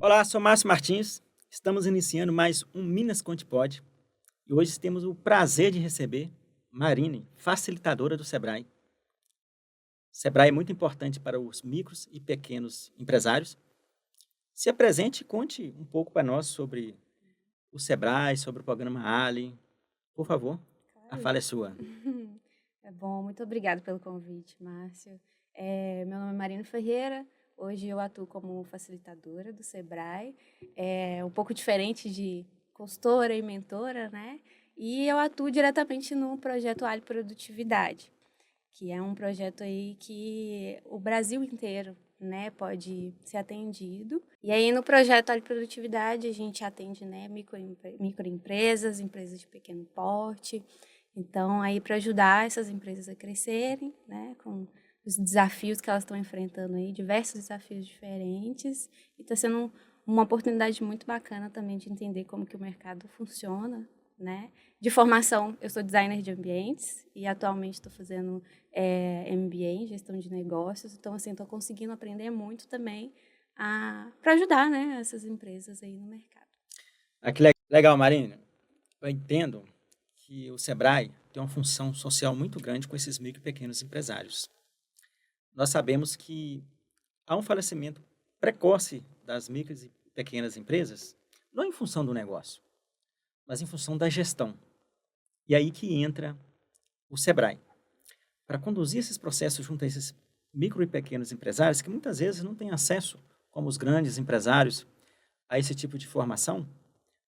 Olá, sou Márcio Martins. Estamos iniciando mais um Minas Conte Pod e hoje temos o prazer de receber Marine, facilitadora do Sebrae. O Sebrae é muito importante para os micros e pequenos empresários. Se apresente e conte um pouco para nós sobre o Sebrae, sobre o programa Ali. Por favor, a Claro. fala é sua. É bom, muito obrigada pelo convite, Márcio. Meu nome é Marina Ferreira, hoje eu atuo como facilitadora do Sebrae, um pouco diferente de consultora e mentora, né? E eu atuo diretamente no projeto Ali Produtividade, que é um projeto aí que o Brasil inteiro, né, pode ser atendido. E aí no projeto Ali Produtividade a gente atende, né, microempresas, empresas de pequeno porte. Então aí para ajudar essas empresas a crescerem, né, com os desafios que elas estão enfrentando aí, diversos desafios diferentes, e está sendo uma oportunidade muito bacana também de entender como que o mercado funciona, né? De formação, eu sou designer de ambientes e atualmente estou fazendo MBA em gestão de negócios, então assim estou conseguindo aprender muito também para ajudar, né, essas empresas aí no mercado. Que legal, Marina. Eu entendo que o Sebrae tem uma função social muito grande com esses micro e pequenos empresários. Nós sabemos que há um falecimento precoce das micro e pequenas empresas, não em função do negócio, mas em função da gestão. E aí que entra o Sebrae, para conduzir esses processos junto a esses micro e pequenos empresários que muitas vezes não têm acesso, como os grandes empresários, a esse tipo de formação,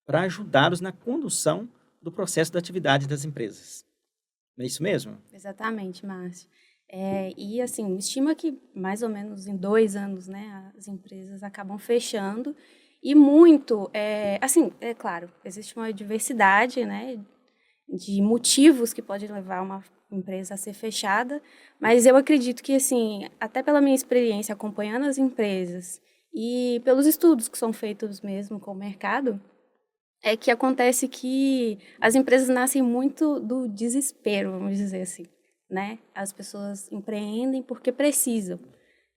para ajudá-los na condução do processo da atividade das empresas. Não é isso mesmo? Exatamente, Márcio. E assim, estima que mais ou menos em 2 anos, né, as empresas acabam fechando e muito, assim, é claro, existe uma diversidade, né, de motivos que podem levar uma empresa a ser fechada, mas eu acredito que, assim, até pela minha experiência acompanhando as empresas e pelos estudos que são feitos mesmo com o mercado, é que acontece que as empresas nascem muito do desespero, vamos dizer assim, né? As pessoas empreendem porque precisam.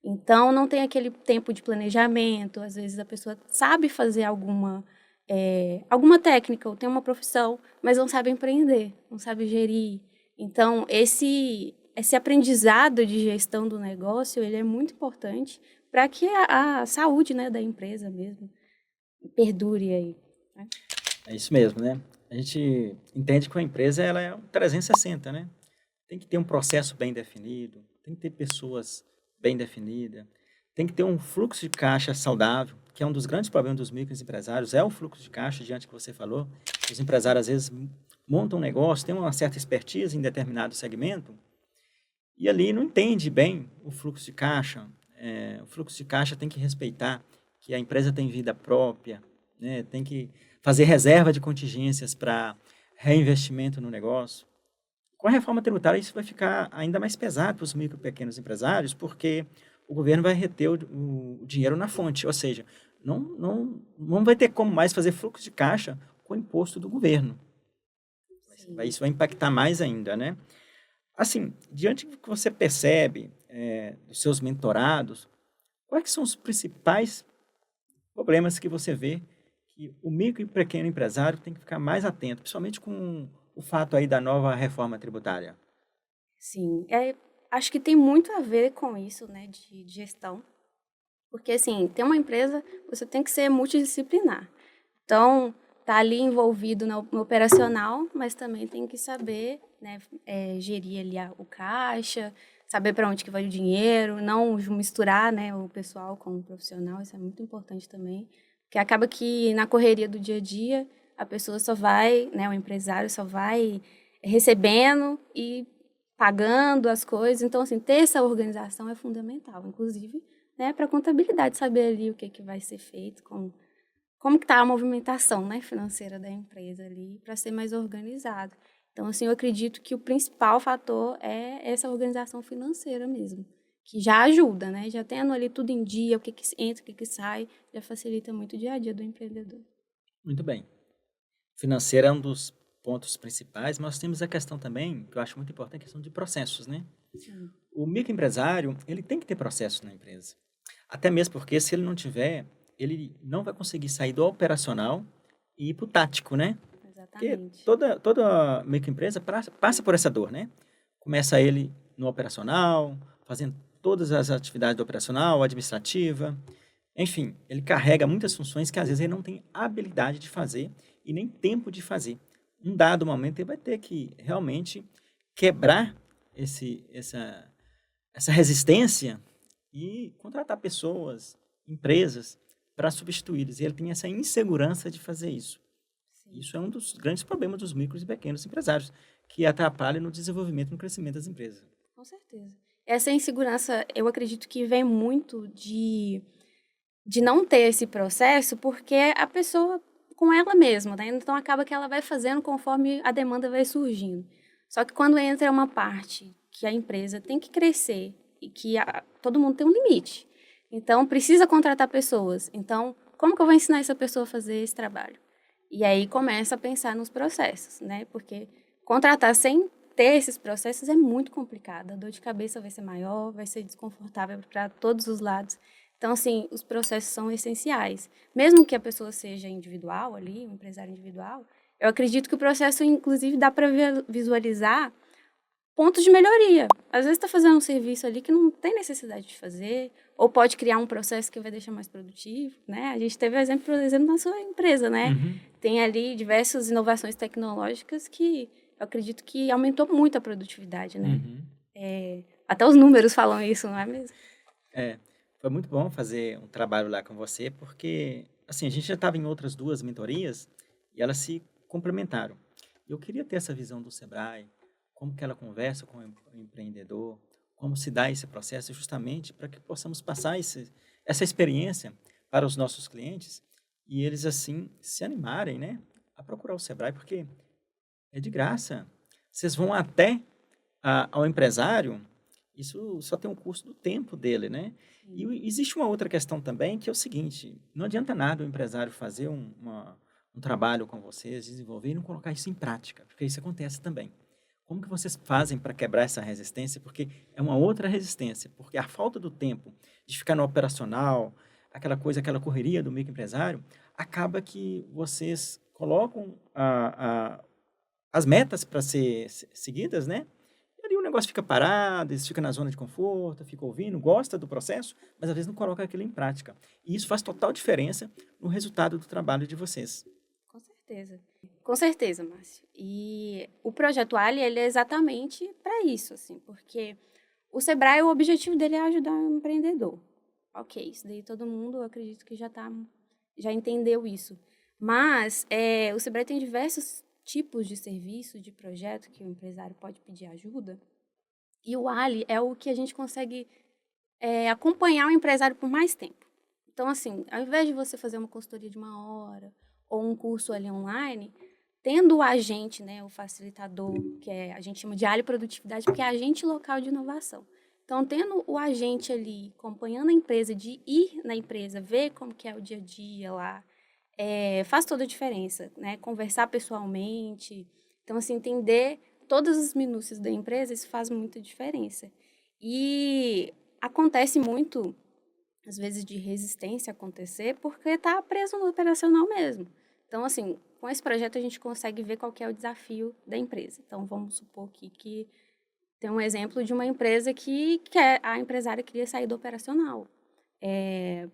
Então, não tem aquele tempo de planejamento. Às vezes, a pessoa sabe fazer alguma técnica ou tem uma profissão, mas não sabe empreender, não sabe gerir. Então, esse aprendizado de gestão do negócio, ele é muito importante para que a saúde, né, da empresa mesmo perdure aí, né? É isso mesmo, né? A gente entende que uma empresa ela é um 360, né? Tem que ter um processo bem definido, tem que ter pessoas bem definidas, tem que ter um fluxo de caixa saudável, que é um dos grandes problemas dos microempresários, é o fluxo de caixa, diante do que você falou. Os empresários, às vezes, montam um negócio, têm uma certa expertise em determinado segmento, e ali não entende bem o fluxo de caixa. O fluxo de caixa tem que respeitar que a empresa tem vida própria, né? Tem que fazer reserva de contingências para reinvestimento no negócio. Com a reforma tributária, isso vai ficar ainda mais pesado para os micro e pequenos empresários, porque o governo vai reter o dinheiro na fonte, ou seja, não vai ter como mais fazer fluxo de caixa com o imposto do governo. Sim. Isso vai impactar mais ainda, né? Assim, diante do que você percebe dos seus mentorados, quais que são os principais problemas que você vê que o micro e pequeno empresário tem que ficar mais atento, principalmente com o fato aí da nova reforma tributária? Sim, acho que tem muito a ver com isso, né, de gestão, porque assim, ter uma empresa, você tem que ser multidisciplinar. Então, tá ali envolvido no operacional, mas também tem que saber, né, gerir ali o caixa, saber para onde que vai o dinheiro, não misturar, né, o pessoal com o profissional, isso é muito importante também, porque acaba que na correria do dia a dia, a pessoa só vai, né, o empresário só vai recebendo e pagando as coisas. Então, assim, ter essa organização é fundamental, inclusive, né, para a contabilidade, saber ali o que que vai ser feito, como que está a movimentação, né, financeira da empresa ali, para ser mais organizado. Então, assim, eu acredito que o principal fator é essa organização financeira mesmo, que já ajuda, né? Já tendo ali tudo em dia, o que que entra, o que que sai, já facilita muito o dia a dia do empreendedor. Muito bem. Financeiro é um dos pontos principais, mas nós temos a questão também, que eu acho muito importante, a questão de processos, né? Sim. O microempresário, ele tem que ter processos na empresa. Até mesmo porque, se ele não tiver, ele não vai conseguir sair do operacional e ir para o tático, né? Porque Exatamente. toda microempresa passa por essa dor, né? Começa ele no operacional, fazendo todas as atividades do operacional, administrativa, enfim, ele carrega muitas funções que às vezes ele não tem habilidade de fazer e nem tempo de fazer. Um dado momento ele vai ter que realmente quebrar essa resistência e contratar pessoas, empresas para substituí-los. E ele tem essa insegurança de fazer isso. Sim. Isso é um dos grandes problemas dos micros e pequenos empresários, que atrapalha no desenvolvimento e no crescimento das empresas. Com certeza. Essa insegurança, eu acredito que vem muito de não ter esse processo, porque a pessoa com ela mesma, né? Então acaba que ela vai fazendo conforme a demanda vai surgindo. Só que quando entra uma parte que a empresa tem que crescer e que todo mundo tem um limite. Então precisa contratar pessoas. Então, como que eu vou ensinar essa pessoa a fazer esse trabalho? E aí começa a pensar nos processos, né? Porque contratar sem ter esses processos é muito complicado. A dor de cabeça vai ser maior, vai ser desconfortável para todos os lados. Então, assim, os processos são essenciais. Mesmo que a pessoa seja individual ali, um empresário individual, eu acredito que o processo, inclusive, dá para visualizar pontos de melhoria. Às vezes está fazendo um serviço ali que não tem necessidade de fazer, ou pode criar um processo que vai deixar mais produtivo, né? A gente teve exemplo, por exemplo, na sua empresa, né? Uhum. Tem ali diversas inovações tecnológicas que eu acredito que aumentou muito a produtividade, né? Uhum. Até os números falam isso, não é mesmo? Foi muito bom fazer um trabalho lá com você, porque assim, a gente já estava em outras duas mentorias e elas se complementaram. Eu queria ter essa visão do Sebrae, como que ela conversa com o empreendedor, como se dá esse processo, justamente para que possamos passar essa experiência para os nossos clientes e eles, assim, se animarem, né, a procurar o Sebrae, porque é de graça. Vocês vão até ao empresário, isso só tem um custo do tempo dele, né? E Sim, existe uma outra questão também, que é o seguinte, não adianta nada o empresário fazer um trabalho com vocês, desenvolver e não colocar isso em prática, porque isso acontece também. Como que vocês fazem para quebrar essa resistência? Porque é uma outra resistência, porque a falta do tempo de ficar no operacional, aquela coisa, aquela correria do microempresário, acaba que vocês colocam as metas para ser seguidas, né? E ali o negócio fica parado, eles ficam na zona de conforto, fica ouvindo, gosta do processo, mas às vezes não coloca aquilo em prática. E isso faz total diferença no resultado do trabalho de vocês. com certeza. Com certeza, Márcio. E o Projeto Ali, ele é exatamente para isso, assim, porque o Sebrae, o objetivo dele é ajudar o empreendedor. Ok, isso daí todo mundo, eu acredito que já entendeu isso. Mas o Sebrae tem diversos tipos de serviço, de projeto que o empresário pode pedir ajuda. E o Ali é o que a gente consegue acompanhar o empresário por mais tempo. Então, assim, ao invés de você fazer uma consultoria de 1 hora ou um curso ali online, tendo o agente, né, o facilitador, que a gente chama de área de produtividade, porque é agente local de inovação. Então, tendo o agente ali, acompanhando a empresa, de ir na empresa, ver como que é o dia a dia lá, faz toda a diferença, né? Conversar pessoalmente. Então, assim, entender todas as minúcias da empresa, isso faz muita diferença. E acontece muito, às vezes, de resistência acontecer, porque está preso no operacional mesmo. Então, assim, com esse projeto a gente consegue ver qual que é o desafio da empresa. Então, vamos supor aqui que tem um exemplo de uma empresa que a empresária queria sair do operacional,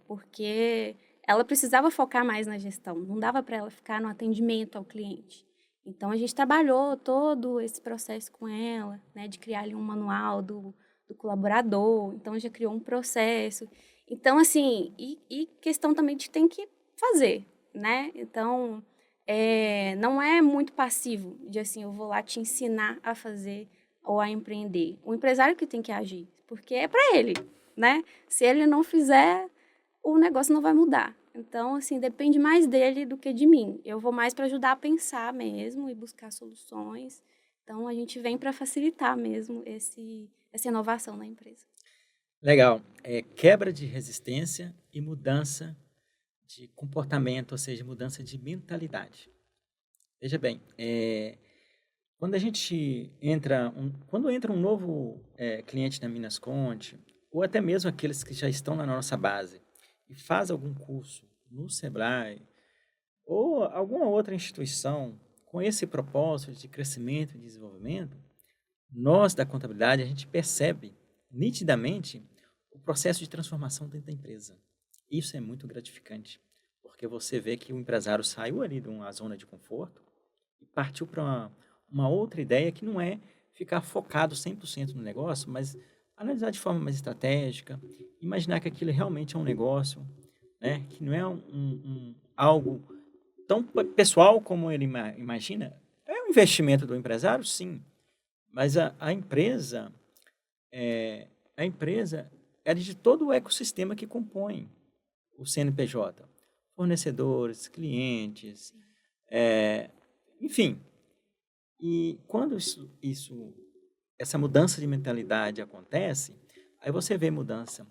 porque ela precisava focar mais na gestão, não dava para ela ficar no atendimento ao cliente. Então, a gente trabalhou todo esse processo com ela, né, de criar ali um manual do colaborador, então já criou um processo. Então, assim, e questão também de tem que fazer, né? Então, não é muito passivo de assim, eu vou lá te ensinar a fazer ou a empreender. O empresário que tem que agir, porque é para ele, né? Se ele não fizer, o negócio não vai mudar. Então, assim, depende mais dele do que de mim. Eu vou mais para ajudar a pensar mesmo e buscar soluções. Então, a gente vem para facilitar mesmo essa inovação na empresa. Legal. É quebra de resistência e mudança de comportamento, ou seja, mudança de mentalidade. Veja bem, quando a gente quando entra um novo cliente na Minas Conte, ou até mesmo aqueles que já estão na nossa base e faz algum curso no Sebrae ou alguma outra instituição com esse propósito de crescimento e desenvolvimento, nós da contabilidade, a gente percebe nitidamente o processo de transformação dentro da empresa. Isso é muito gratificante, porque você vê que o empresário saiu ali de uma zona de conforto e partiu para uma outra ideia que não é ficar focado 100% no negócio, mas analisar de forma mais estratégica, imaginar que aquilo realmente é um negócio, né? Que não é algo tão pessoal como ele imagina. É um investimento do empresário, sim, mas é, a empresa é de todo o ecossistema que compõe o CNPJ. Fornecedores, clientes, enfim. E quando essa mudança de mentalidade acontece, aí você vê mudança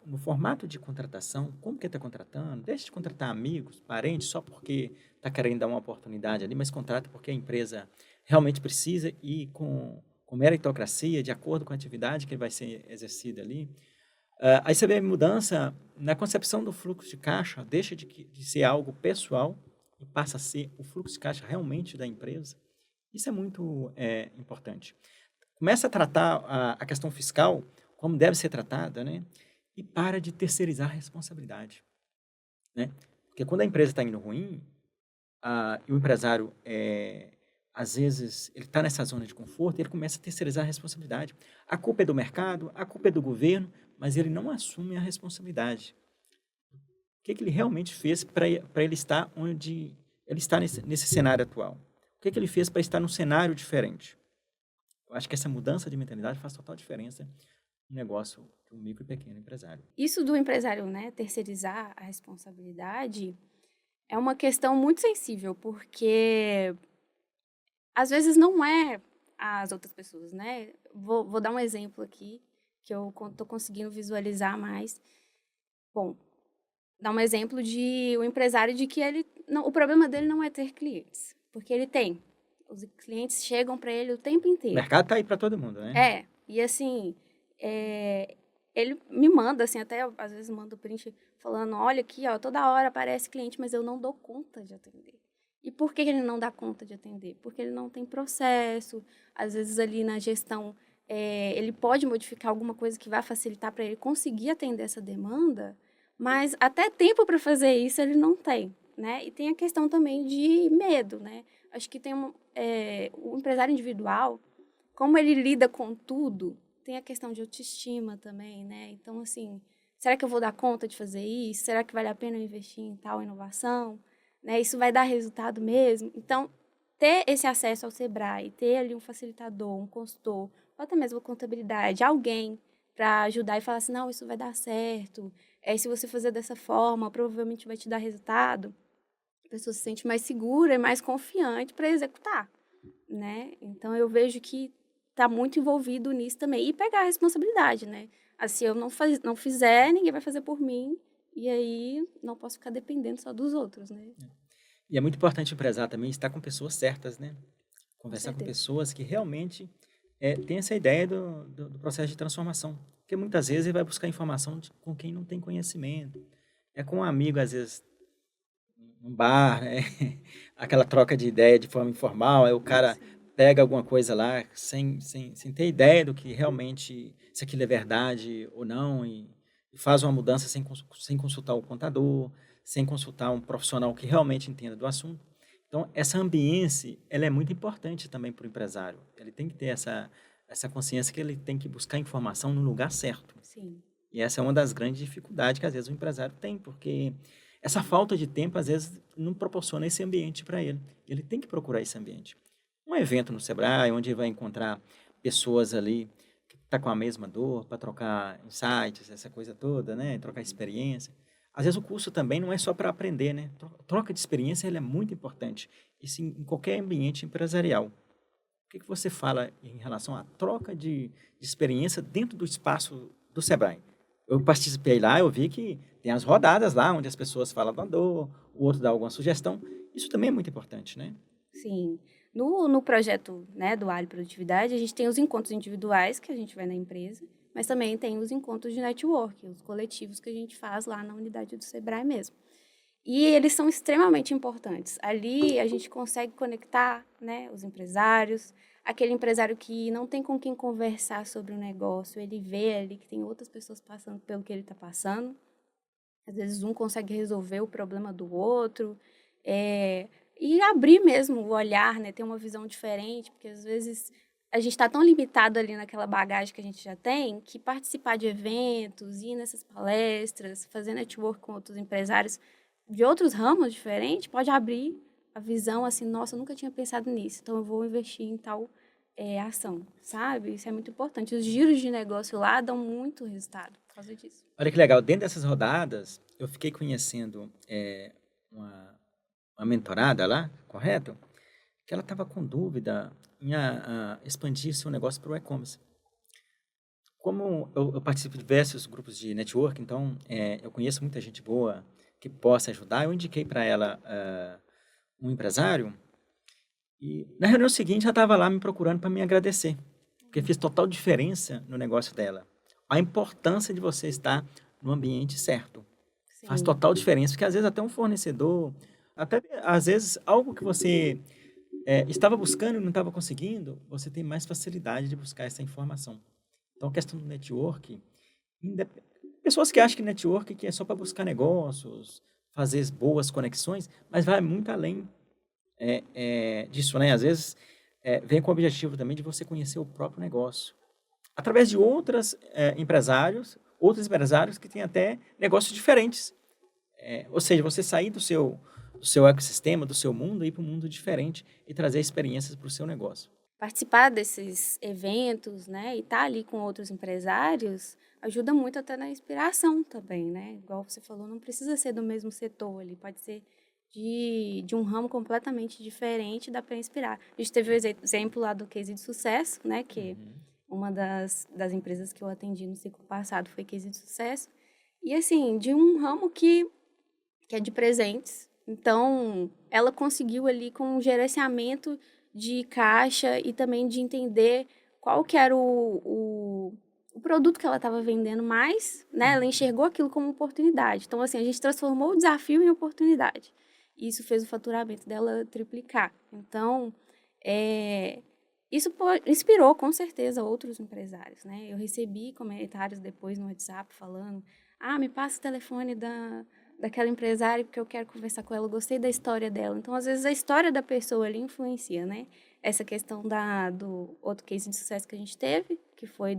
no formato de contratação, como que está contratando, deixa de contratar amigos, parentes, só porque está querendo dar uma oportunidade ali, mas contrata porque a empresa realmente precisa e com meritocracia, de acordo com a atividade que vai ser exercida ali. Aí você vê mudança na concepção do fluxo de caixa, deixa de ser algo pessoal e passa a ser o fluxo de caixa realmente da empresa. Isso é muito importante. Começa a tratar a questão fiscal como deve ser tratada, né? E para de terceirizar a responsabilidade, né? Porque quando a empresa está indo ruim, e o empresário, às vezes, ele está nessa zona de conforto, ele começa a terceirizar a responsabilidade. A culpa é do mercado, a culpa é do governo, mas ele não assume a responsabilidade. O que ele realmente fez para ele estar onde ele está nesse cenário atual? O que ele fez para estar num cenário diferente? Eu acho que essa mudança de mentalidade faz total diferença no negócio de um micro e pequeno empresário. Isso do empresário, né, terceirizar a responsabilidade é uma questão muito sensível, porque às vezes não é as outras pessoas, né? Vou dar um exemplo aqui que eu estou conseguindo visualizar mais. Bom, dar um exemplo de um empresário de que ele não, o problema dele não é ter clientes, porque ele tem. Os clientes chegam para ele o tempo O inteiro. mercado está aí para todo mundo, né? E assim, ele me manda, assim, até às vezes manda o print falando, olha aqui, ó, toda hora aparece cliente, mas eu não dou conta de atender. E por que ele não dá conta de atender? Porque ele não tem processo, às vezes ali na gestão ele pode modificar alguma coisa que vai facilitar para ele conseguir atender essa demanda, mas até tempo para fazer isso ele não tem, né? E tem a questão também de medo, né? Acho que tem o empresário individual, como ele lida com tudo, tem a questão de autoestima também, né? Então, assim, será que eu vou dar conta de fazer isso? Será que vale a pena eu investir em tal inovação? Né? Isso vai dar resultado mesmo? Então, ter esse acesso ao Sebrae, ter ali um facilitador, um consultor, ou até mesmo a contabilidade, alguém para ajudar e falar assim, não, isso vai dar certo, se você fazer dessa forma, provavelmente vai te dar resultado, a pessoa se sente mais segura e mais confiante para executar, né? Então, eu vejo que está muito envolvido nisso também. E pegar a responsabilidade, né? Assim, eu não fizer, ninguém vai fazer por mim, e aí não posso ficar dependendo só dos outros, né? E é muito importante o empresário também estar com pessoas certas, né? Com Conversar com certeza. pessoas que realmente têm essa ideia do processo de transformação. Porque muitas vezes ele vai buscar informação com quem não tem conhecimento. É com um amigo, às vezes, num bar, né? Aquela troca de ideia de forma informal, aí o cara Sim. pega alguma coisa lá sem ter ideia do que realmente, se aquilo é verdade ou não, e faz uma mudança sem consultar o contador, sem consultar um profissional que realmente entenda do assunto. Então, essa ambiência, ela é muito importante também para o empresário. Ele tem que ter essa consciência que ele tem que buscar informação no lugar certo. Sim. E essa é uma das grandes dificuldades que, às vezes, o empresário tem, porque essa falta de tempo, às vezes, não proporciona esse ambiente para ele. Ele tem que procurar esse ambiente. Um evento no Sebrae, onde ele vai encontrar pessoas ali que estão com a mesma dor, para trocar insights, essa coisa toda, né? Trocar experiência. Às vezes, o curso também não é só para aprender, né? Troca de experiência ele é muito importante. Isso em qualquer ambiente empresarial. O que você fala em relação à troca de experiência dentro do espaço do Sebrae? Eu participei lá, eu vi que tem as rodadas lá, onde as pessoas falam da dor, o outro dá alguma sugestão. Isso também é muito importante, né? Sim. No projeto, né, do Ali Produtividade, a gente tem os encontros individuais que a gente vai na empresa, mas também tem os encontros de network, os coletivos que a gente faz lá na unidade do Sebrae mesmo. E eles são extremamente importantes. Ali a gente consegue conectar, né, os empresários, aquele empresário que não tem com quem conversar sobre o negócio, ele vê ali que tem outras pessoas passando pelo que ele está passando. Às vezes um consegue resolver o problema do outro, e abrir mesmo o olhar, né, ter uma visão diferente, porque às vezes a gente está tão limitado ali naquela bagagem que a gente já tem, que participar de eventos, ir nessas palestras, fazer network com outros empresários de outros ramos diferentes, pode abrir a visão assim, nossa, eu nunca tinha pensado nisso, então eu vou investir em tal ação, sabe? Isso é muito importante. Os giros de negócio lá dão muito resultado por causa disso. Olha que legal, dentro dessas rodadas, eu fiquei conhecendo uma, uma mentorada lá, correto? Que ela estava com dúvida em expandir seu negócio para o e-commerce. Como eu participo de diversos grupos de network, então eu conheço muita gente boa que possa ajudar, eu indiquei para ela um empresário e na reunião seguinte ela estava lá me procurando para me agradecer, porque fez total diferença no negócio dela. A importância de você estar no ambiente certo. Faz Sim. total diferença, porque às vezes até um fornecedor, até às vezes algo que você estava buscando e não estava conseguindo, você tem mais facilidade de buscar essa informação. Então, a questão do network, pessoas que acham que network que é só para buscar negócios, fazer boas conexões, mas vai muito além disso, né? Às vezes, vem com o objetivo também de você conhecer o próprio negócio. Através de outros empresários que têm até negócios diferentes. Ou seja, você sair do seu ecossistema, do seu mundo, e ir para um mundo diferente e trazer experiências para o seu negócio. Participar desses eventos, né, e estar ali com outros empresários ajuda muito até na inspiração também, né? Igual você falou, não precisa ser do mesmo setor ali, pode ser de um ramo completamente diferente, dá para inspirar. A gente teve o exemplo lá do Case de Sucesso, né, que uma das empresas que eu atendi no ciclo passado foi Case de Sucesso, e assim, de um ramo que é de presentes. Então, ela conseguiu ali com um gerenciamento de caixa e também de entender qual que era o produto que ela estava vendendo mais, né? Ela enxergou aquilo como oportunidade. Então, assim, a gente transformou o desafio em oportunidade. E isso fez o faturamento dela triplicar. Então, isso inspirou, com certeza, outros empresários, né? Eu recebi comentários depois no WhatsApp falando, me passa o telefone daquela empresária porque eu quero conversar com ela, eu gostei da história dela. Então, às vezes, a história da pessoa ali influencia, né? Essa questão do outro case de sucesso que a gente teve, que foi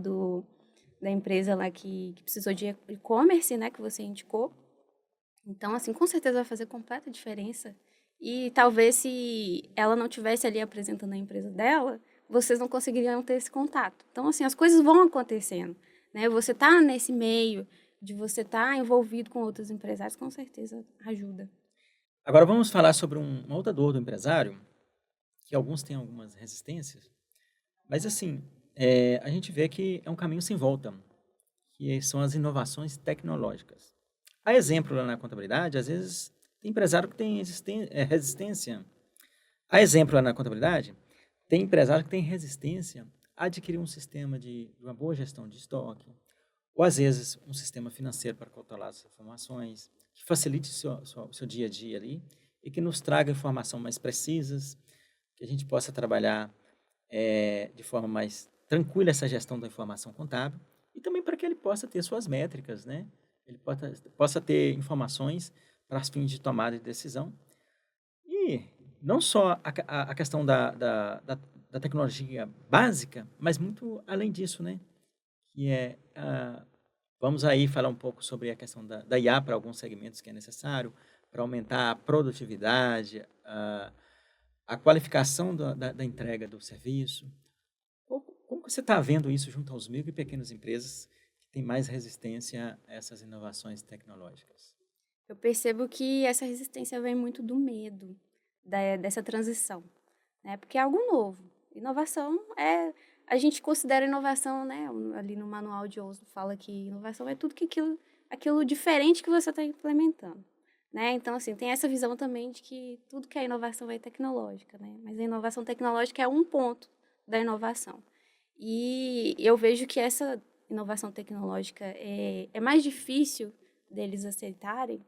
da empresa lá que precisou de e-commerce, né? Que você indicou. Então, assim, com certeza vai fazer completa diferença. E talvez se ela não tivesse ali apresentando a empresa dela, vocês não conseguiriam ter esse contato. Então, assim, as coisas vão acontecendo, né? Você tá nesse meio de você estar envolvido com outros empresários, com certeza ajuda. Agora vamos falar sobre uma outra dor do empresário, que alguns têm algumas resistências, mas assim, a gente vê que é um caminho sem volta, que são as inovações tecnológicas. A exemplo lá na contabilidade, às vezes tem empresário que tem resistência. A exemplo lá na contabilidade, tem empresário que tem resistência a adquirir um sistema de uma boa gestão de estoque, ou às vezes um sistema financeiro para controlar as informações, que facilite o seu dia a dia ali e que nos traga informação mais precisas, que a gente possa trabalhar de forma mais tranquila essa gestão da informação contábil e também para que ele possa ter suas métricas, né? Ele possa ter informações para os fins de tomada de decisão. E não só a questão da tecnologia básica, mas muito além disso, né? Que vamos aí falar um pouco sobre a questão da IA para alguns segmentos que é necessário, para aumentar a produtividade, a qualificação da entrega do serviço. Como você está vendo isso junto aos micro e pequenas empresas que têm mais resistência a essas inovações tecnológicas? Eu percebo que essa resistência vem muito do medo dessa transição, né? Porque é algo novo. Inovação a gente considera inovação, né? Ali no manual de Oslo fala que inovação é tudo aquilo diferente que você está implementando, né? Então, assim, tem essa visão também de que tudo que é inovação é tecnológica, né? Mas a inovação tecnológica é um ponto da inovação. E eu vejo que essa inovação tecnológica é mais difícil deles aceitarem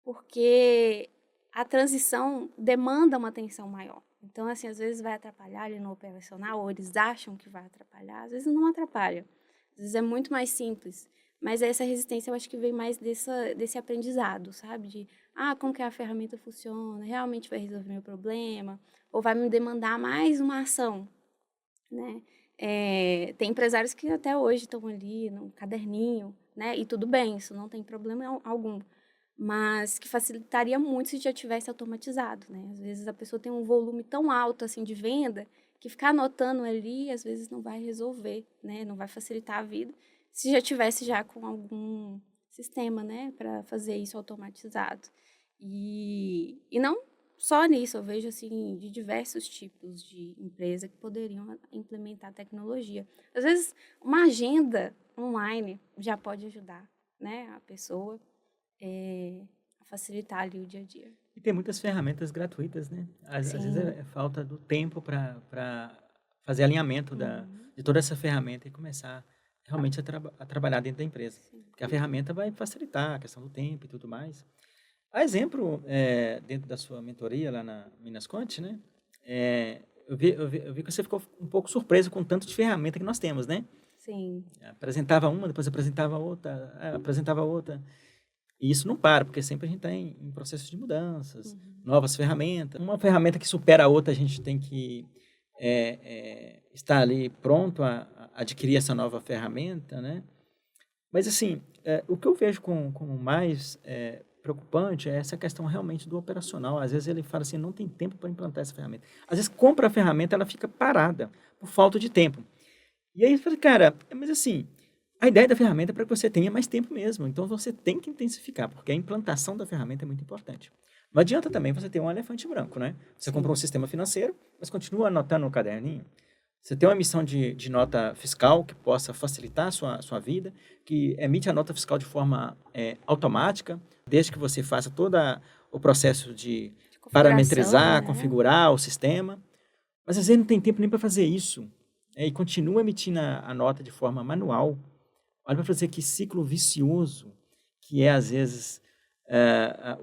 porque a transição demanda uma atenção maior. Então, assim, às vezes vai atrapalhar ali no operacional, ou eles acham que vai atrapalhar, às vezes não atrapalha. Às vezes é muito mais simples. Mas essa resistência eu acho que vem mais desse aprendizado, sabe? De, como que a ferramenta funciona? Realmente vai resolver meu problema? Ou vai me demandar mais uma ação, né? Tem empresários que até hoje estão ali no caderninho, né? E tudo bem, isso não tem problema algum. Mas que facilitaria muito se já tivesse automatizado, né? Às vezes a pessoa tem um volume tão alto assim de venda que ficar anotando ali às vezes não vai resolver, né? Não vai facilitar a vida. Se já tivesse já com algum sistema, né, para fazer isso automatizado. E não só nisso, eu vejo assim de diversos tipos de empresa que poderiam implementar tecnologia. Às vezes uma agenda online já pode ajudar, né, a pessoa a facilitar ali o dia a dia. E tem muitas ferramentas gratuitas, né? Às vezes Sim. é falta do tempo para fazer alinhamento de toda essa ferramenta e começar realmente a trabalhar dentro da empresa. Sim. Porque a ferramenta vai facilitar a questão do tempo e tudo mais. A exemplo, dentro da sua mentoria lá na Minas Conte, né? Eu vi que você ficou um pouco surpreso com o tanto de ferramenta que nós temos, né? Sim. Apresentava uma, depois apresentava outra, apresentava outra. E isso não para, porque sempre a gente está em processo de mudanças, novas ferramentas. Uma ferramenta que supera a outra, a gente tem que estar ali pronto a adquirir essa nova ferramenta, né? Mas, assim, o que eu vejo como mais preocupante é essa questão realmente do operacional. Às vezes ele fala assim, não tem tempo para implantar essa ferramenta. Às vezes compra a ferramenta, ela fica parada por falta de tempo. E aí eu falei, cara, mas assim, a ideia da ferramenta é para que você tenha mais tempo mesmo. Então você tem que intensificar, porque a implantação da ferramenta é muito importante. Não adianta também você ter um elefante branco, né? Você comprou um sistema financeiro, mas continua anotando no caderninho. Você tem uma emissão de nota fiscal que possa facilitar a sua vida, que emite a nota fiscal de forma automática, desde que você faça todo o processo de parametrizar, Né? configurar o sistema. Mas às vezes não tem tempo nem para fazer isso. E continua emitindo a nota de forma manual. Olha para fazer que ciclo vicioso que é, às vezes,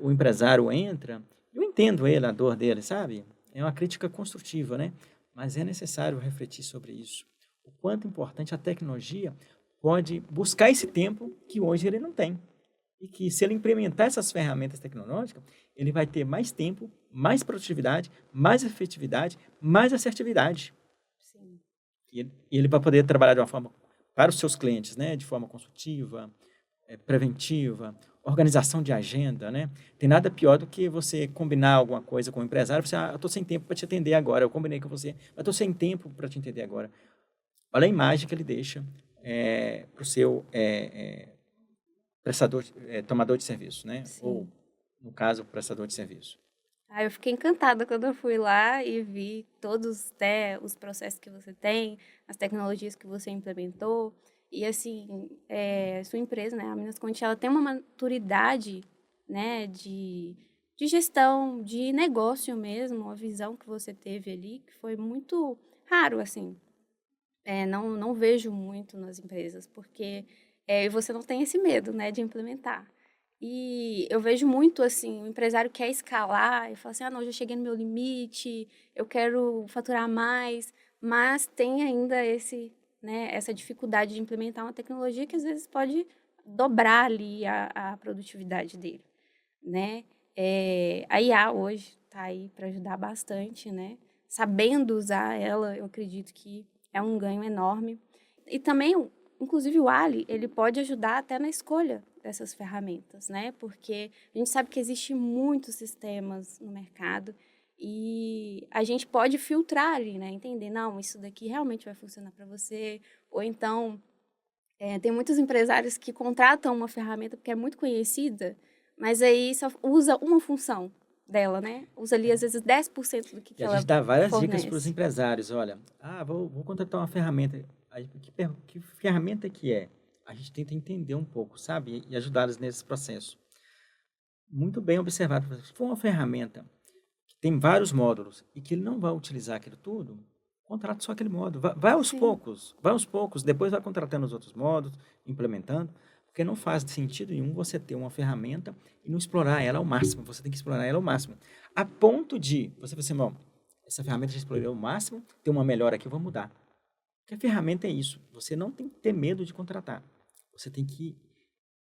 o empresário entra. Eu entendo ele, a dor dele, sabe? É uma crítica construtiva, né? Mas é necessário refletir sobre isso. O quanto importante a tecnologia pode buscar esse tempo que hoje ele não tem. E que, se ele implementar essas ferramentas tecnológicas, ele vai ter mais tempo, mais produtividade, mais efetividade, mais assertividade. Sim. E ele vai poder trabalhar de uma forma para os seus clientes, né? De forma consultiva, preventiva, organização de agenda, né? Tem nada pior do que você combinar alguma coisa com o empresário, você, eu estou sem tempo para te atender agora, eu combinei com você, mas estou sem tempo para te entender agora. Olha a imagem que ele deixa para o seu prestador, tomador de serviço, né? Sim. Ou, no caso, prestador de serviço. Eu fiquei encantada quando eu fui lá e vi todos, né, os processos que você tem, as tecnologias que você implementou. E, assim, sua empresa, né, a Minas Conti, ela tem uma maturidade, né, de gestão, de negócio mesmo, a visão que você teve ali, que foi muito raro, assim. Não vejo muito nas empresas, porque você não tem esse medo, né, de implementar. E eu vejo muito, assim, o empresário quer escalar e fala assim, não, já cheguei no meu limite, eu quero faturar mais, mas tem ainda essa dificuldade de implementar uma tecnologia que às vezes pode dobrar ali a produtividade dele, né? A IA hoje está aí para ajudar bastante, né? Sabendo usar ela, eu acredito que é um ganho enorme. E também, inclusive, o Ali, ele pode ajudar até na escolha dessas ferramentas, né? Porque a gente sabe que existem muitos sistemas no mercado e a gente pode filtrar ali, né? Entender, não, isso daqui realmente vai funcionar para você. Ou então, tem muitos empresários que contratam uma ferramenta porque é muito conhecida, mas aí só usa uma função dela, né? Usa ali, às vezes, 10% do que E a ela gente dá várias dicas para os fornece. empresários. Olha, vou contratar uma ferramenta. Aí, que ferramenta que é? A gente tenta entender um pouco, sabe? E ajudá-los nesse processo. Muito bem observado. Se for uma ferramenta que tem vários módulos e que ele não vai utilizar aquilo tudo, contrata só aquele módulo. Vai aos Sim. poucos, vai aos poucos. Depois vai contratando os outros módulos, implementando. Porque não faz sentido nenhum você ter uma ferramenta e não explorar ela ao máximo. Você tem que explorar ela ao máximo. A ponto de você falar assim, bom, essa ferramenta já explorei ao máximo, tem uma melhor aqui, eu vou mudar. Porque a ferramenta é isso. Você não tem que ter medo de contratar. Você tem que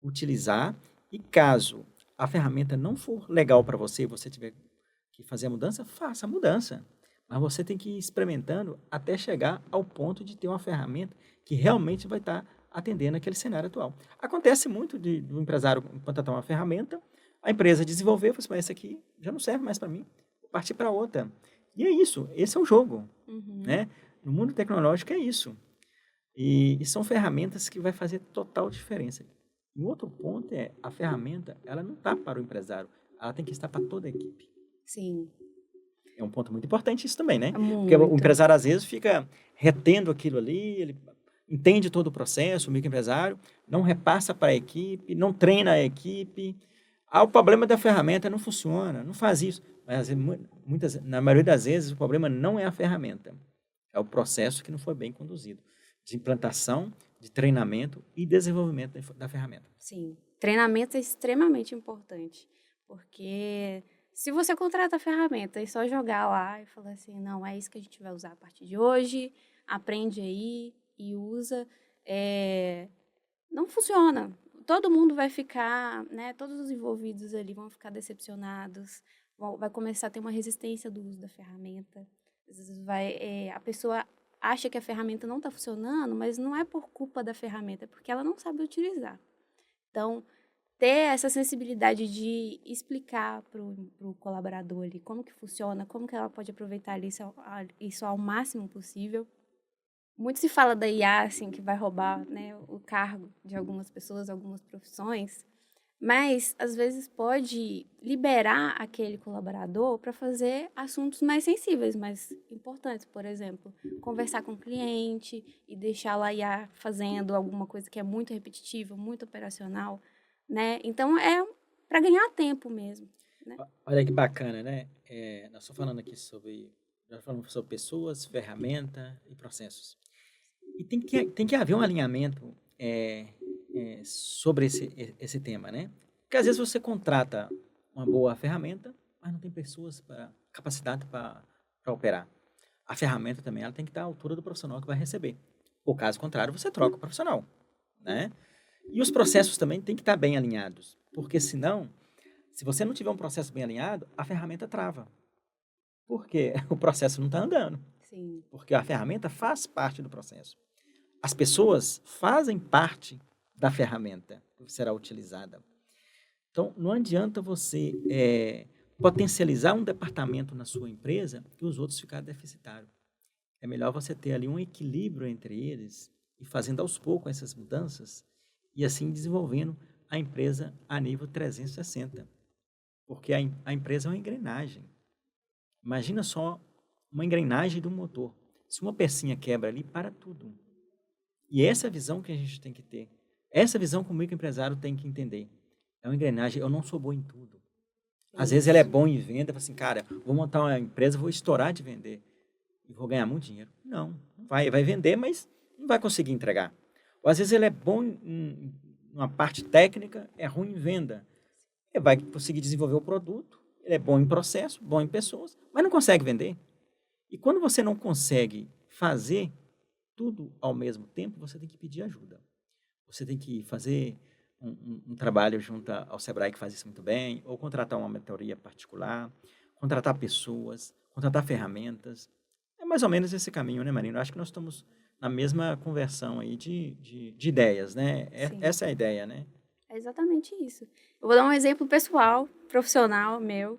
utilizar e caso a ferramenta não for legal para você, você tiver que fazer a mudança, faça a mudança. Mas você tem que ir experimentando até chegar ao ponto de ter uma ferramenta que realmente vai estar atendendo aquele cenário atual. Acontece muito do empresário contratar uma ferramenta, a empresa desenvolver, fala assim, mas essa aqui já não serve mais para mim, vou partir para outra. E é isso, esse é o jogo. Né? No mundo tecnológico é isso. E são ferramentas que vai fazer total diferença. Um outro ponto é, a ferramenta, ela não está para o empresário, ela tem que estar para toda a equipe. Sim. É um ponto muito importante isso também, né? É Porque o muito. empresário, às vezes, fica retendo aquilo ali, ele entende todo o processo, o microempresário, não repassa para a equipe, não treina a equipe. O problema da ferramenta não funciona, não faz isso. Mas, na maioria das vezes, o problema não é a ferramenta, é o processo que não foi bem conduzido, de implantação, de treinamento e desenvolvimento da ferramenta. Sim, treinamento é extremamente importante, porque se você contrata a ferramenta e só jogar lá e falar assim, não, é isso que a gente vai usar a partir de hoje, aprende aí e usa, não funciona. Todo mundo vai ficar, né, todos os envolvidos ali vão ficar decepcionados, vai começar a ter uma resistência do uso da ferramenta. Às vezes a pessoa acha que a ferramenta não está funcionando, mas não é por culpa da ferramenta, é porque ela não sabe utilizar. Então, ter essa sensibilidade de explicar para o colaborador ali como que funciona, como que ela pode aproveitar isso ao máximo possível. Muito se fala da IA, assim, que vai roubar, né, o cargo de algumas pessoas, algumas profissões, mas, às vezes, pode liberar aquele colaborador para fazer assuntos mais sensíveis, mais importantes. Por exemplo, conversar com o cliente e deixar lá IA fazendo alguma coisa que é muito repetitiva, muito operacional, né? Então, é para ganhar tempo mesmo, né? Olha que bacana, né? Nós estamos falando aqui já falamos sobre pessoas, ferramenta e processos. E tem que haver um alinhamento sobre esse tema, né? Porque às vezes você contrata uma boa ferramenta, mas não tem pessoas capacidade para operar. A ferramenta também ela tem que estar à altura do profissional que vai receber. Ou caso contrário, você troca o profissional, né? E os processos também têm que estar bem alinhados, porque senão, se você não tiver um processo bem alinhado, a ferramenta trava. Porque o processo não está andando. Sim. Porque a ferramenta faz parte do processo. As pessoas fazem parte da ferramenta que será utilizada. Então, não adianta você potencializar um departamento na sua empresa e os outros ficarem deficitários. É melhor você ter ali um equilíbrio entre eles e fazendo aos poucos essas mudanças e assim desenvolvendo a empresa a nível 360. Porque a empresa é uma engrenagem. Imagina só uma engrenagem do motor. Se uma pecinha quebra ali, para tudo. E essa é a visão que a gente tem que ter. Essa visão que o microempresário tem que entender. É uma engrenagem, eu não sou bom em tudo. Às vezes ele é bom em venda, fala assim, cara, vou montar uma empresa, vou estourar de vender e vou ganhar muito dinheiro. Não vai vender, mas não vai conseguir entregar. Ou às vezes ele é bom em uma parte técnica, é ruim em venda. Ele vai conseguir desenvolver o produto, ele é bom em processo, bom em pessoas, mas não consegue vender. E quando você não consegue fazer tudo ao mesmo tempo, você tem que pedir ajuda. Você tem que fazer um trabalho junto ao Sebrae que faz isso muito bem, ou contratar uma mentoria particular, contratar pessoas, contratar ferramentas. É mais ou menos esse caminho, né, Marina? Eu acho que nós estamos na mesma conversão aí de ideias, né? Essa é a ideia, né? É exatamente isso. Eu vou dar um exemplo pessoal, profissional meu,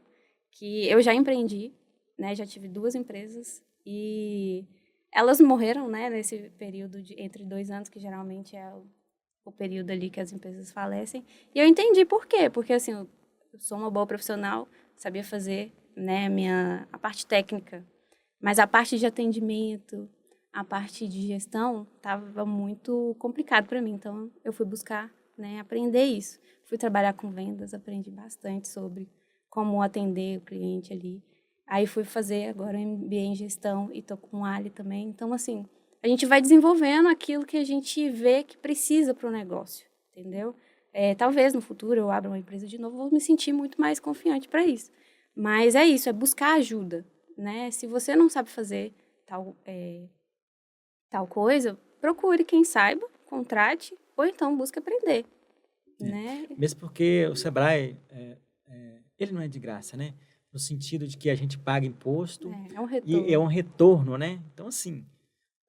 que eu já empreendi, né? Já tive 2 empresas e elas morreram, né? Nesse período entre 2 anos, que geralmente é o período ali que as empresas falecem. E eu entendi por quê. Porque, assim, eu sou uma boa profissional, sabia fazer, né? A parte técnica. Mas a parte de atendimento, a parte de gestão, estava muito complicado para mim. Então, eu fui buscar, né, aprender isso. Fui trabalhar com vendas, aprendi bastante sobre como atender o cliente ali. Aí fui fazer agora MBA em gestão e estou com Ali também. Então, assim, a gente vai desenvolvendo aquilo que a gente vê que precisa para o negócio, entendeu? Talvez no futuro eu abra uma empresa de novo, vou me sentir muito mais confiante para isso. Mas é isso, é buscar ajuda, né? Se você não sabe fazer tal coisa, procure quem saiba, contrate, ou então busque aprender, né? Mesmo porque o Sebrae, ele não é de graça, né? No sentido de que a gente paga imposto É um e é retorno. um retorno, né? Então, assim,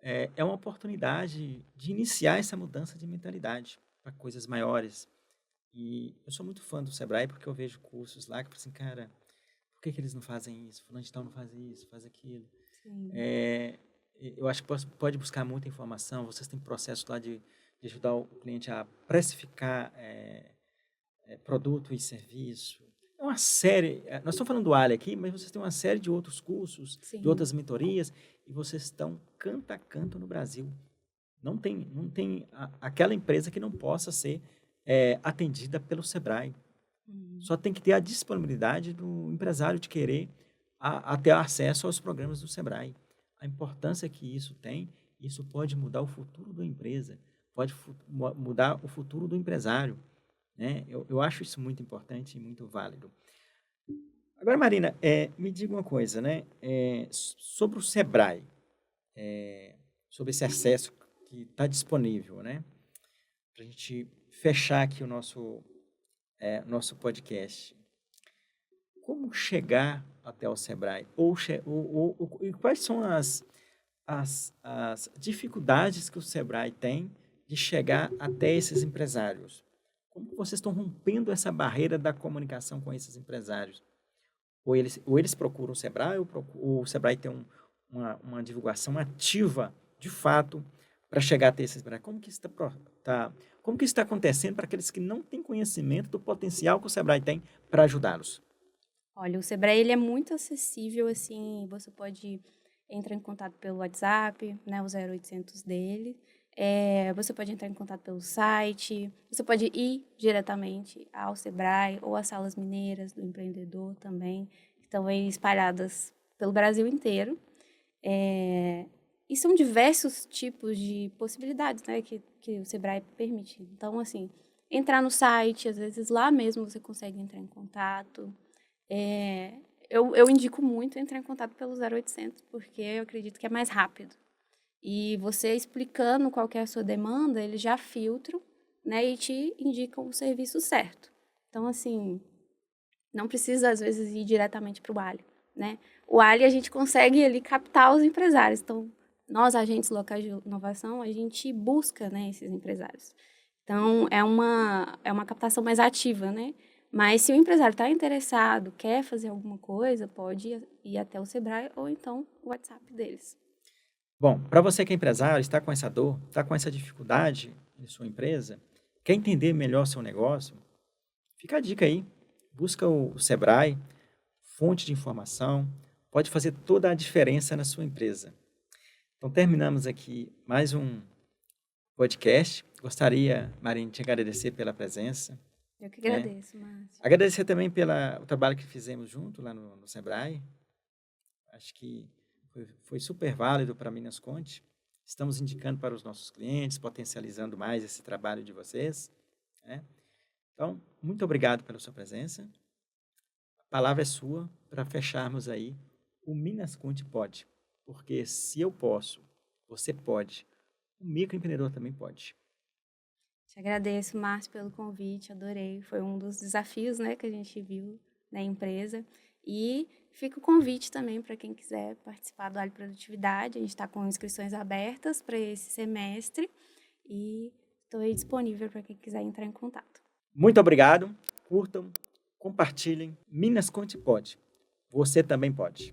é uma oportunidade de iniciar essa mudança de mentalidade para coisas maiores. E eu sou muito fã do Sebrae porque eu vejo cursos lá que eu falo assim, cara, por que eles não fazem isso? Fulano de tal não faz isso, faz aquilo. Sim. É, eu acho que pode buscar muita informação. Vocês têm processo lá de ajudar o cliente a precificar produto e serviço. É uma série. Nós estamos falando do Ali aqui, mas vocês têm uma série de outros cursos, de Sim. outras mentorias, e vocês estão canto a canto no Brasil. Não tem aquela empresa que não possa ser atendida pelo Sebrae. Só tem que ter a disponibilidade do empresário de querer ter acesso aos programas do Sebrae. A importância que isso tem, isso pode mudar o futuro da empresa, pode mudar o futuro do empresário, né? Eu acho isso muito importante e muito válido. Agora, Marina, me diga uma coisa, né? Sobre o Sebrae, sobre esse acesso que está disponível, né? Para a gente fechar aqui o nosso podcast. Como chegar até o Sebrae? E quais são as dificuldades que o Sebrae tem de chegar até esses empresários? Como que vocês estão rompendo essa barreira da comunicação com esses empresários? Ou eles procuram o Sebrae, ou o Sebrae tem uma divulgação ativa, de fato, para chegar até esses empresários? Como que isso está acontecendo para aqueles que não têm conhecimento do potencial que o Sebrae tem para ajudá-los? Olha, o Sebrae ele é muito acessível, assim, você pode entrar em contato pelo WhatsApp, né, o 0800 dele. Você pode entrar em contato pelo site, você pode ir diretamente ao Sebrae ou às salas mineiras do empreendedor também, que estão aí espalhadas pelo Brasil inteiro. E são diversos tipos de possibilidades, né, que o Sebrae permite. Então, assim, entrar no site, às vezes lá mesmo você consegue entrar em contato. Eu indico muito entrar em contato pelo 0800, porque eu acredito que é mais rápido. E você explicando qual que é a sua demanda, eles já filtram, né, e te indicam o serviço certo. Então, assim, não precisa, às vezes, ir diretamente para o Ali, né? O Ali a gente consegue ali captar os empresários. Então, nós, agentes locais de inovação, a gente busca, né, esses empresários. Então, é uma captação mais ativa, né? Mas se o empresário está interessado, quer fazer alguma coisa, pode ir até o Sebrae ou então o WhatsApp deles. Bom, para você que é empresário, está com essa dor, está com essa dificuldade em sua empresa, quer entender melhor seu negócio, fica a dica aí. Busca o Sebrae, fonte de informação, pode fazer toda a diferença na sua empresa. Então, terminamos aqui mais um podcast. Gostaria, Marina, de te agradecer pela presença. Eu que Né? agradeço, Márcio. Agradecer também pelo trabalho que fizemos junto lá no Sebrae. Acho que foi super válido para a Minas Conte. Estamos indicando para os nossos clientes, potencializando mais esse trabalho de vocês. Né? Então, muito obrigado pela sua presença. A palavra é sua para fecharmos aí o Minas Conte Pode. Porque se eu posso, você pode. O microempreendedor também pode. Te agradeço, Márcio, pelo convite, adorei. Foi um dos desafios, né, que a gente viu na empresa. E fica o convite também para quem quiser participar do Ali Produtividade. A gente está com inscrições abertas para esse semestre e estou aí disponível para quem quiser entrar em contato. Muito obrigado. Curtam, compartilhem. Minas Conte Pode. Você também pode.